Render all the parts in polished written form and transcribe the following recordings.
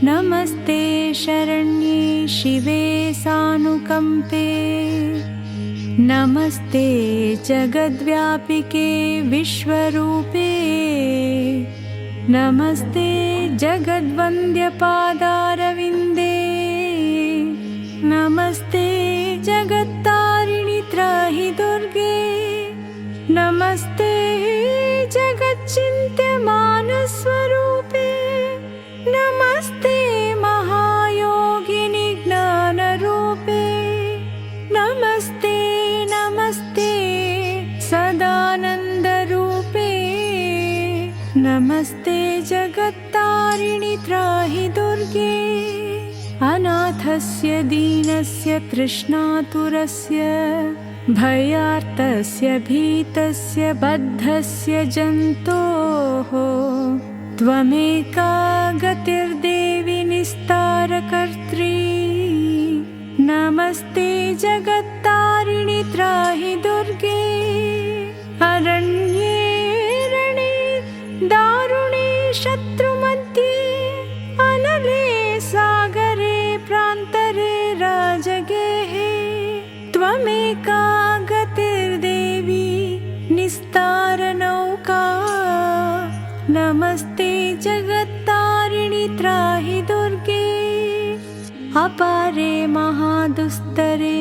नमस्ते शरण्ये शिवे सानुकंपे, नमस्ते जगद्व्यापिके विश्वरूपे, नमस्ते जगद्वन्द्यपादारविन्दे, नमस्ते जगत्तारिणि त्राहि दुर्गे, नमस्ते जगच्चिन्त्यमानस्वरूपे, नमस्ते महायोगिनि ज्ञानरूपे, नमस्ते नमस्ते सदानन्दरूपे, नमस्ते जगत्तारिणि त्राहि दुर्गे, अनाथस्य दीनस्य तृष्णातुरस्य भयार्तस्य भीतस्य बद्धस्य जन्तोः त्वमेका गतिर्देवि निस्तारकर्त्री, नमस्ते जगत्तारिणि त्राहि दुर्गे, अरण्ये रणे दारुणे शत्रुमध्ये, अनले सागरे प्रान्तरे राजगेः, त्वमेका गतिर्देवि निस्तारनौका, नमस्ते जगत्तारिणि त्राहि दुर्गे, अपारे महादुस्तरे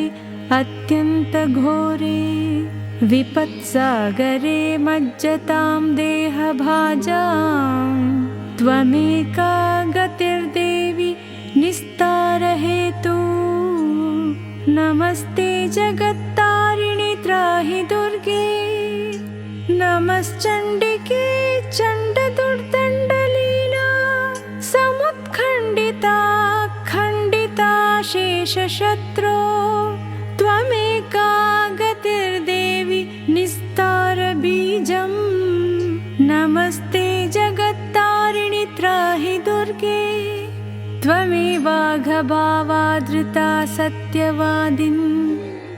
अत्यन्तघोरे, विपत्सागरे मज्जतां देहभाजां, त्वमेका गतिर्देवि निस्तारहेतु, नमस्ते जगत्तारिणि त्राहि दुर्गे, नमश्चण्डिके चण्डदुर्दण्डलीला, समुत्खण्डिता खण्डिता शेषशत्रो, त्वमेका गतिर्देवि निस्तारबीजं, नमस्ते जगत्तारिणि त्राहि दुर्गे, त्वमेवाघभावाधृता सत्यवादिन्,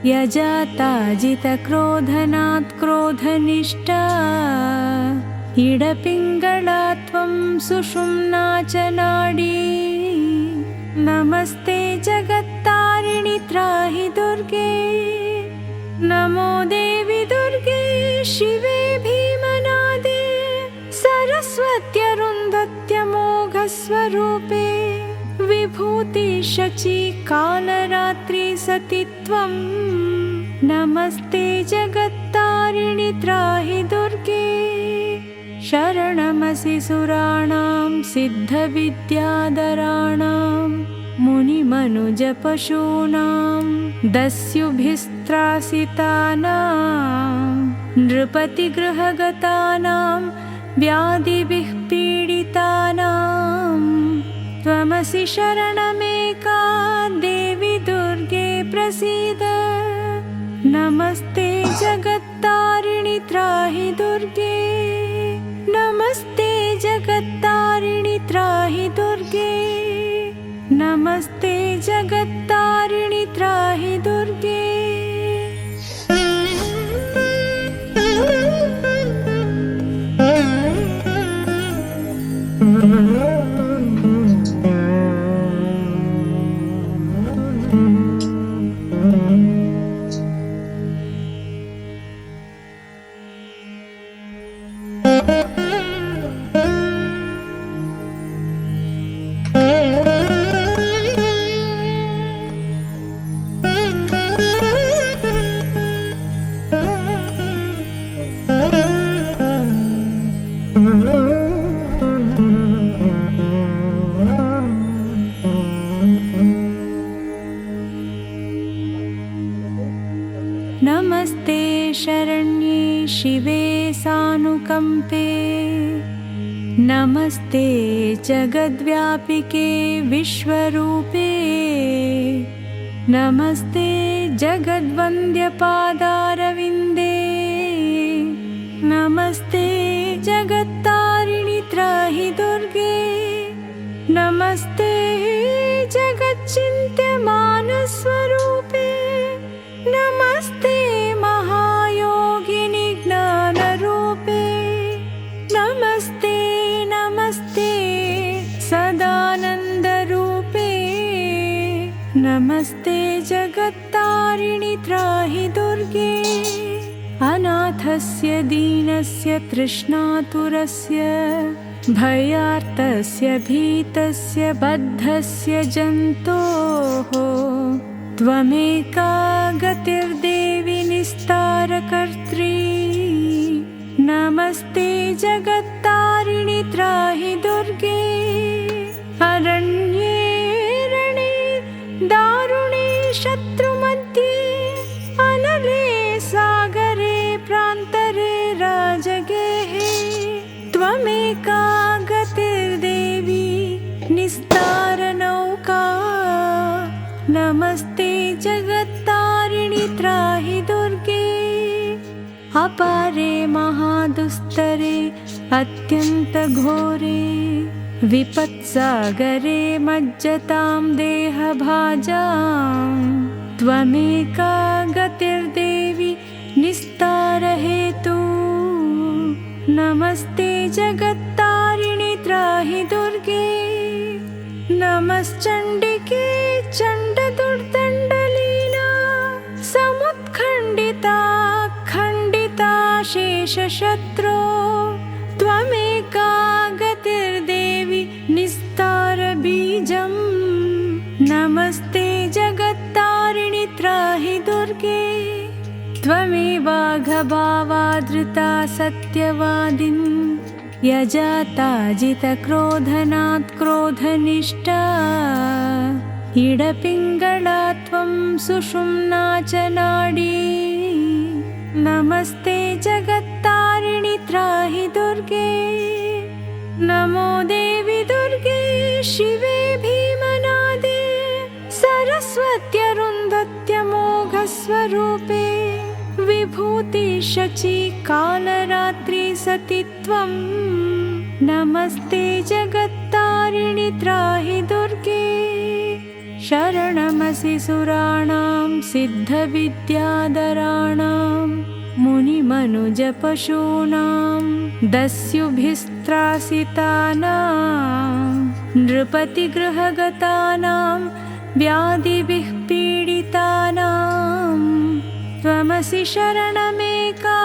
यजाता जितक्रोधनात् क्रोधनिष्ठा, इडपिङ्गला त्वं सुषुम्ना च नाडी, नमस्ते जगत्तारिणि त्राहि दुर्गे, नमो देवि दुर्गे शिवे भीमनादे, सरस्वत्यरुन्धत्यमोघस्वरूपे, विभूति शची कालरात्रि सति त्वं, नमस्ते जगत्तारिणि त्राहि दुर्गे, शरणमसि सुराणां सिद्धविद्याधराणां, मुनिमनुजपशूनां दस्युभिस्त्रासितानां, नृपतिगृहगतानां व्याधिभिः पीडितानां, त्वमसि शरणमेका देवि दुर्गे प्रसीद, नमस्ते जगत्तारिणि त्राहि दुर्गे, नमस्ते जगत्तारिणि त्राहि दुर्गे, नमस्ते जगत्तारिणि त्राहि दुर्गे। नमस्ते शरण्ये शिवे सानुकंपे, नमस्ते जगद्व्यापिके विश्वरूपे, नमस्ते जगद्वन्द्यपादारविन्दे नमस्ते जगत्तारिणि त्राहि दुर्गे नमस्ते जगच्चिन्त्यमानस्वरूपे नमस्ते महायोगिनि ज्ञानरूपे नमस्ते नमस्ते सदानन्दरूपे नमस्ते जगत्तारिणि त्राहि दुर्गे अनाथस्य दीनस्य तृष्णातुरस्य भयार्तस्य भीतस्य बद्धस्य जन्तोः त्वमेका गतिर्देवि निस्तारकर्त्री नमस्ते जगत्तारिणि त्राहि दुर्गे अरण्ये रणे दारुणे शत्रुमध्ये अनले सागरे प्रान्तरे राजगेः त्वमेका गतिर्देवी निस्तारनौका नमस्ते जगत्तारिणि त्राहि दुर्गे अपारे महादुस्तरे अत्यन्तघोरे विपत्सागरे मज्जतां देहभाजां त्वमेका गतिर्देवि निस्तारहेतु नमस्ते जगत्तारिणि त्राहि दुर्गे नमश्चण्डिके चण्डदुर्दण्डलीला समुत्खण्डिता खण्डिता शेषशत्रो त्वमेका गतिर्देवि निस्तारबीजम् नमस्ते जगत्तारिणि त्राहि दुर्गे त्वमेवाघभावाधृता सत्यवादिन् यजाता जितक्रोधनात् क्रोधनिष्ठा इडपिङ्गला त्वं सुषुम्ना च नाडी नमस्ते जगत्तारिणि त्राहि दुर्गे नमो देवि दुर्गे शिवे भीमनादे सरस्वत्यरुन्धत्यमोघस्वरूपे विभूति शची कालरात्रि सति त्वं नमस्ते जगत्तारिणि त्राहि दुर्गे शरणमसि सुराणां सिद्धविद्याधराणां मुनिमनुजपशूनां दस्युभिस्त्रासितानां नृपतिगृहगतानां व्याधिभिः पीडितानां त्वमसि शरणमेका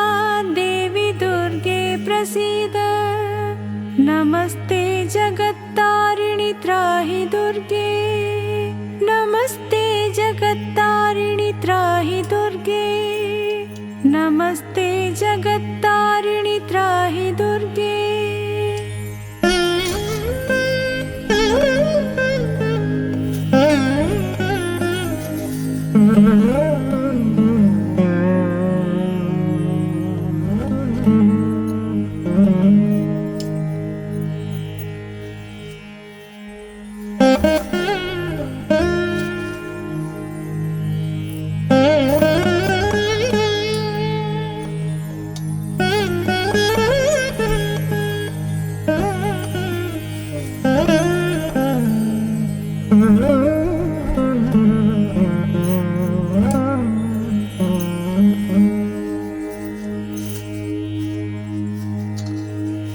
देवि दुर्गे प्रसीद नमस्ते जगत्तारिणि त्राहि दुर्गे नमस्ते जगत्तारिणि त्राहि दुर्गे नमस्ते जगत्तारिणि त्राहि दुर्गे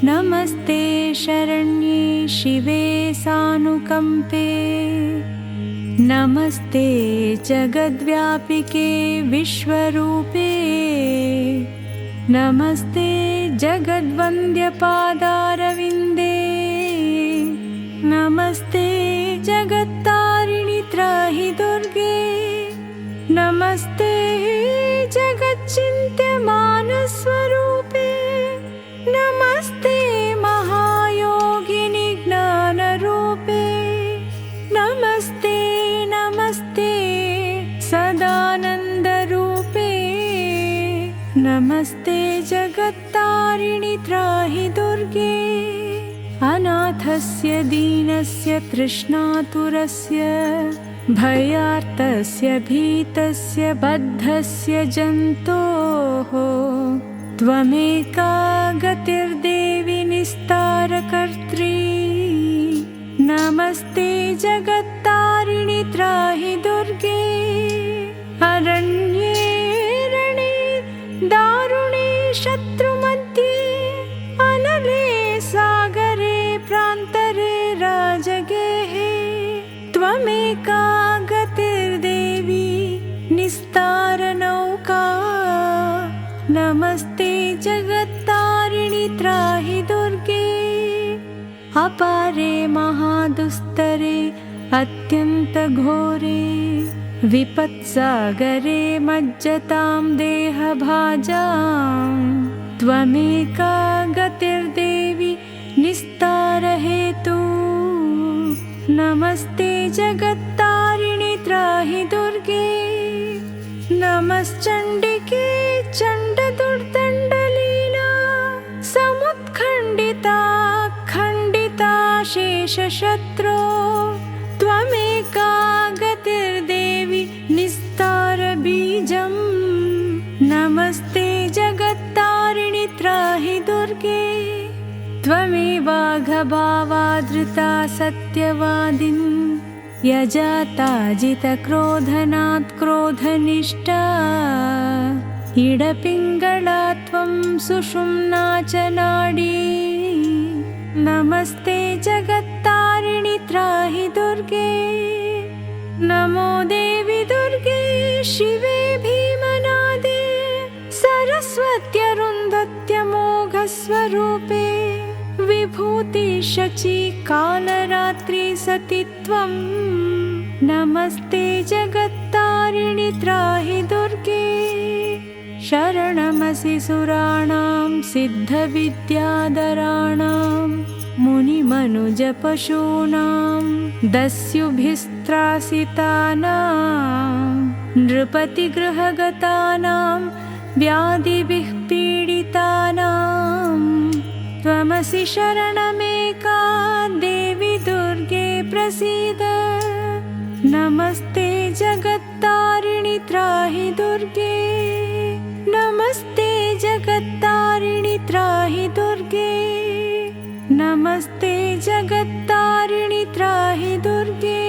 नमस्ते शरण्ये शिवे सानुकम्पे नमस्ते जगद्व्यापिके विश्वरूपे नमस्ते जगद्वन्द्यपादारविन्दे नमस्ते जगत्तारिणि त्राहि दुर्गे नमस्ते जगच्चिन्त्यमानस्वरूपे नमस्ते महायोगिनि ज्ञानरूपे नमस्ते नमस्ते सदानन्दरूपे नमस्ते जगत्तारिणि त्राहि दुर्गे अनाथस्य दीनस्य तृष्णातुरस्य भयार्तस्य भीतस्य बद्धस्य जन्तोः त्वमेका गतिर्देवी निस्तारकर्त्री। नमस्ते जगत्तारिणि त्राहि दुर्गे अरण्ये रणे दारुणे शत्रुमध्ये अनले सागरे प्रान्तरे राजगेः त्वमेका गतिर्देवी निस्तारनौका। नमस्ते जगत्तारिणि त्राहि दुर्गे अपारे महादुस्तरे अत्यन्तघोरे विपत्सागरे मज्जतां देहभाजां त्वमेका गतिर्देवी निस्तारहेतु। नमस्ते जगत्तारिणि त्राहि दुर्गे नमश्चण्डिके चण्डदुर्दण्डलीला समुत्खण्डिता खण्डिता शेषशत्रो त्वमेका गतिर्देवी निस्तारबीजम्। नमस्ते जगत्तारिणि त्राहि दुर्गे त्वमेवाघभावाधृता सत्यवादिन् यजाताजितक्रोधनात् क्रोधनिष्ठा इडपिङ्गला त्वं सुषुम्ना च नाडी। नमस्ते जगत्तारिणि त्राहि दुर्गे नमो देवि दुर्गे शिवे भीमनादे सरस्वत्यरुन्धत्यमोघस्वरूपे विभूति शची कालरात्रि सति त्वं। नमस्ते जगत्तारिणि त्राहि दुर्गे शरणमसि सुराणां सिद्धविद्याधराणां मुनिमनुजपशूनां दस्युभिस्त्रासितानां नृपतिगृहगतानां व्याधिभिः पीडितानां त्वमसि शरणमेका देवि दुर्गे प्रसीद। नमस्ते जगत्तारिणि त्राहि दुर्गे नमस्ते जगत्तारिणि त्राहि दुर्गे नमस्ते जगत्तारिणि त्राहि दुर्गे।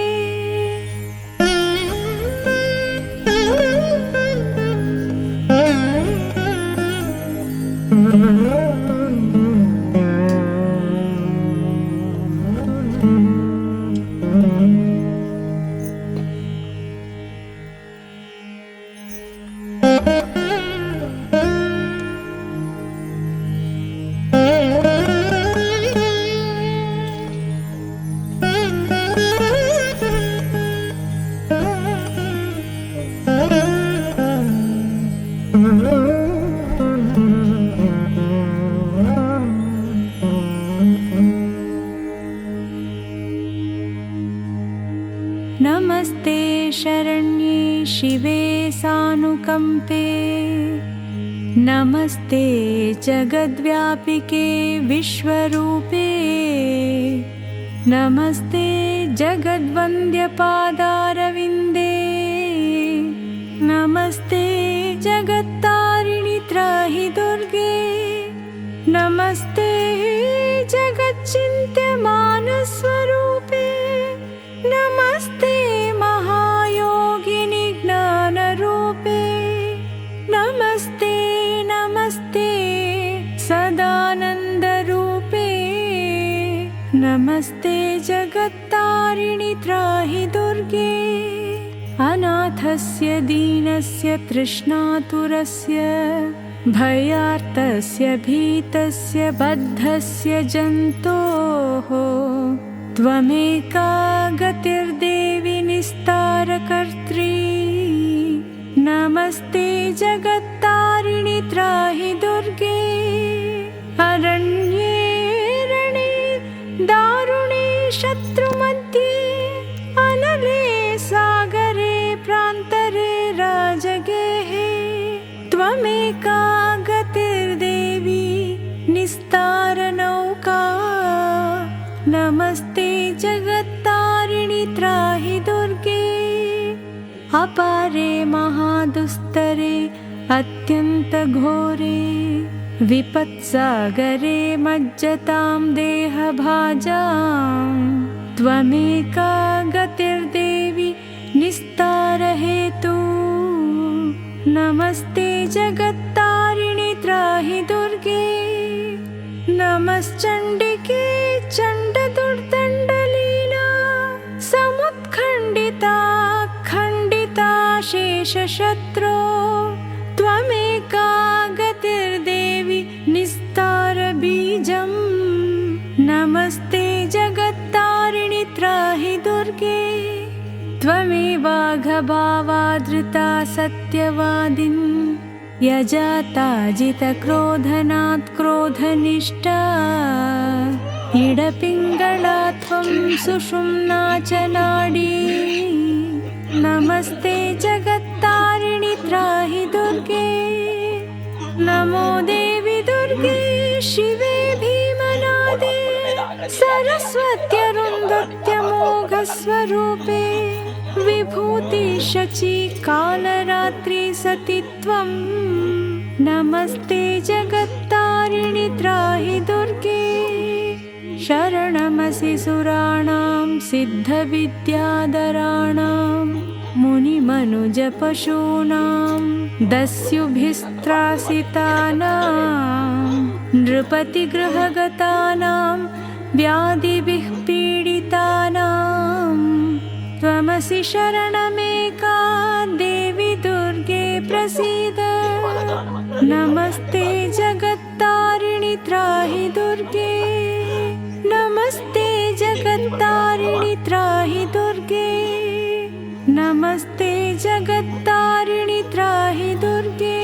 नमस्ते शरण्ये शिवे सानुकम्पे नमस्ते जगद्व्यापिके विश्वरूपे नमस्ते जगद्वन्द्यपादारविन्दे नमस्ते जगत्तारिणि त्राहि दुर्गे नमस्ते जगच्चिन्त्यमानस्वरूपे नमस्ते महायोगिनि ज्ञानरूपे नमस्ते नमस्ते सदानन्दरूपे नमस्ते जगत्तारिणि त्राहि दुर्गे अनाथस्य दीनस्य तृष्णातुरस्य भयार्तस्य भीतस्य बद्धस्य जन्तोः त्वमेका गतिर्देवी निस्तारकर्त्री। नमस्ते जगत्तारिणि त्राहि दुर्गे अरण्ये रणे दारुणे शत्रुमध्ये अनले सागरे प्रान्तरे राजगेः त्वमेका गतिर्देवी निस्तारनौका। नमस्ते जगत्तारिणि अपारे महादुस्तरे अत्यन्तघोरे विपत्सागरे मज्जतां देहभाजां त्वमेका गतिर्देवि निस्तारहेतु। नमस्ते जगत्तारिणि त्राहि दुर्गे, नमश्चण्डिके चण्डदुर्दण्डलीला समुत्खण्डिता खण्डिता शेषशत्रो त्वमेका गतिर्देवि निस्तारबीजम्। नमस्ते जगत्तारिणि त्राहि दुर्गे, त्वमेवाघभावादृता सत्यवादिन् यजाता जितक्रोधनात् क्रोधनिष्ठा इडपिङ्गला त्वं सुषुम्ना च नाडी। नमस्ते जगत्तारिणि त्राहि दुर्गे, नमो देवि दुर्गे शिवे भीमनादे सरस्वत्यरुन्धत्यमोघस्वरूपे विभूति शची कालरात्रि सति त्वं। नमस्ते जगत्तारिणि त्राहि दुर्गे, शरणमसि सुराणां सिद्धविद्याधराणां मुनिमनुजपशूनां दस्युभिस्त्रासितानां नृपतिगृहगतानां व्याधिभिः पीडितानां त्वमसि शरणमेका देवि दुर्गे प्रसीद। नमस्ते जगत्तारिणि त्राहि दुर्गे, नमस्ते जगत्तारिणि त्राहि दुर्गे, नमस्ते जगत्तारिणि त्राहि दुर्गे।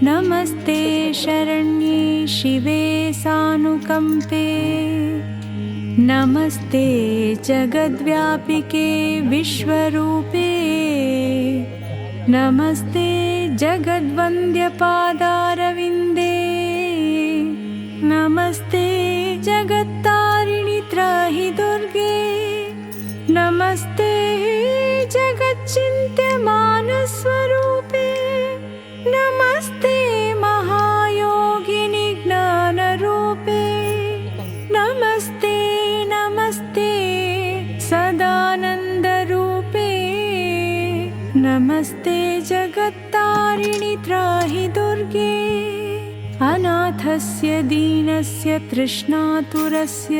नमस्ते शरण्ये शिवे सानुकम्पे, नमस्ते जगद्व्यापिके विश्वरूपे, नमस्ते जगद्वन्द्यपादारविन्दे, नमस्ते जगत्तारिणि त्राहि दुर्गे, नमस्ते जगच्चिन्त्यमानस्वरूपे, नमस्ते महायोगिनि ज्ञानरूपे, नमस्ते नमस्ते सदानन्दरूपे, नमस्ते जगत्तारिणि त्राहि दुर्गे। अनाथस्य दीनस्य तृष्णातुरस्य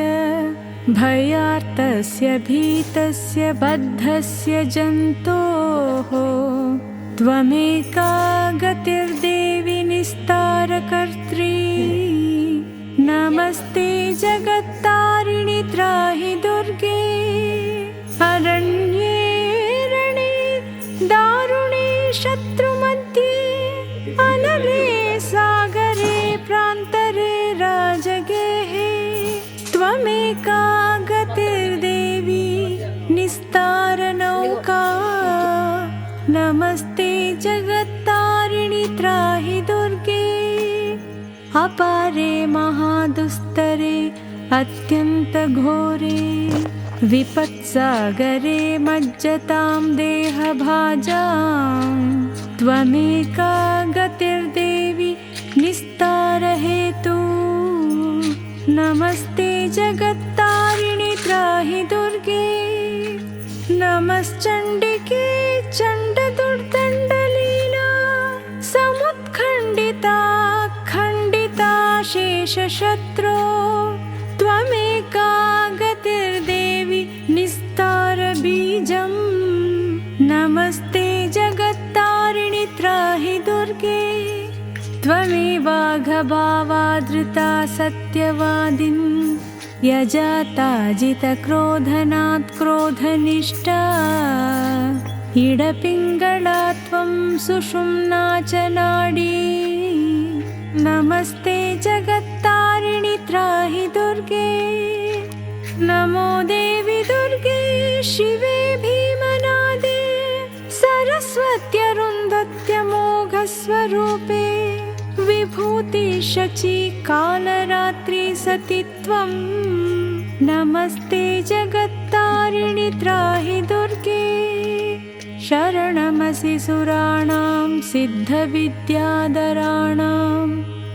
भयार्तस्य भीतस्य बद्धस्य जन्तोः त्वमेका गतिर्देवि निस्तारकर्त्री। नमस्ते जगत्तारिणि त्राहि दुर्गे, अरण्ये रणे दारुणे शत्रुमध्ये अनले सागरे प्रान्तरे राजगेहे त्वमेका गतिर्देवी निस्तारनौका। नमस्ते जगत्तारिणि त्राहि दुर्गे, अपारे महादुस्तरे अत्यन्तघोरे विपत्सागरे मज्जतां देहभाजां त्वमेका गतिर्देवि निस्तारहेतु। नमस्ते जगत्तारिणि त्राहि दुर्गे, नमश्चण्डिके चण्डदुर्दण्डलीला समुत्खण्डिता खण्डिता शेषशत्रो त्वमेका गतिर्देवि निस्तारबीजम्। नमस्ते जगत्तारिणि त्राहि दुर्गे, त्वमेवाघभावादृता सत्यवादिन् यजाता जितक्रोधनात् क्रोधनिष्ठा इडपिङ्गला त्वं त्वं सुषुम्ना च नाडी। नमस्ते जगत्तारिणि त्राहि दुर्गे। नमो देवि दुर्गे शिवे भीमनादे। सरस्वत्यरुन्धत्यमोघस्वरूपे। विभूति शची कालरात्रि सति त्वं। नमस्ते जगत्तारिणि त्राहि दुर्गे। शरणमसि सुराणां सिद्धविद्याधराणां।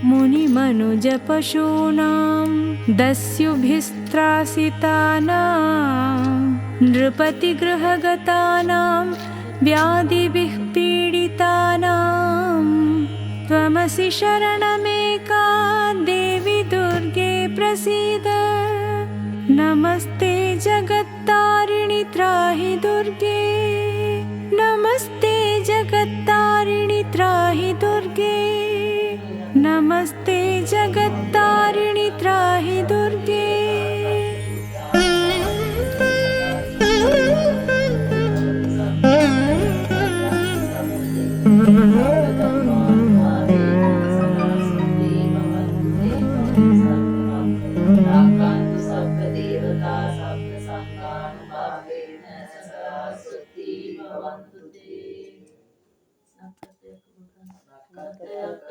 मुनिमनुजपशूनां दस्युभिस्त्रासितानां। नृपतिगृहगतानां व्याधिभिः पीडितानां। त्वमसि शरणमेका देवि दुर्गे प्रसीद। नमस्ते जगत्तारिणि त्राहि दुर्गे। नमस्ते जगत्तारिणि त्राहि दुर्गे। नमस्ते जगत्तारिणि त्राहि दुर्गे।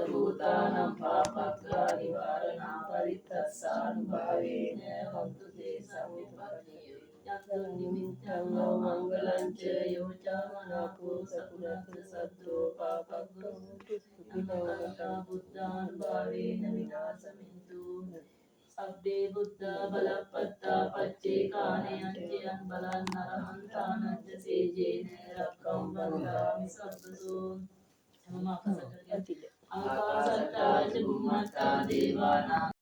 भूतानां पापग्रहनिवारणं परित्रस्सानुभावेन हन्तु ते निमित्तं मङ्गलं च यो च मनापो सकुलसद्रो पापग्रहो बुद्धानुभावेन विनाशमिन्दु अब्बे बुद्ध बलपत्ता पच्चेकाने अंजयं बलं नरहंतानं च सेजेन रक्कं बन्धामि सब्बसो आकाशत्ता च भूमत्ता देवानां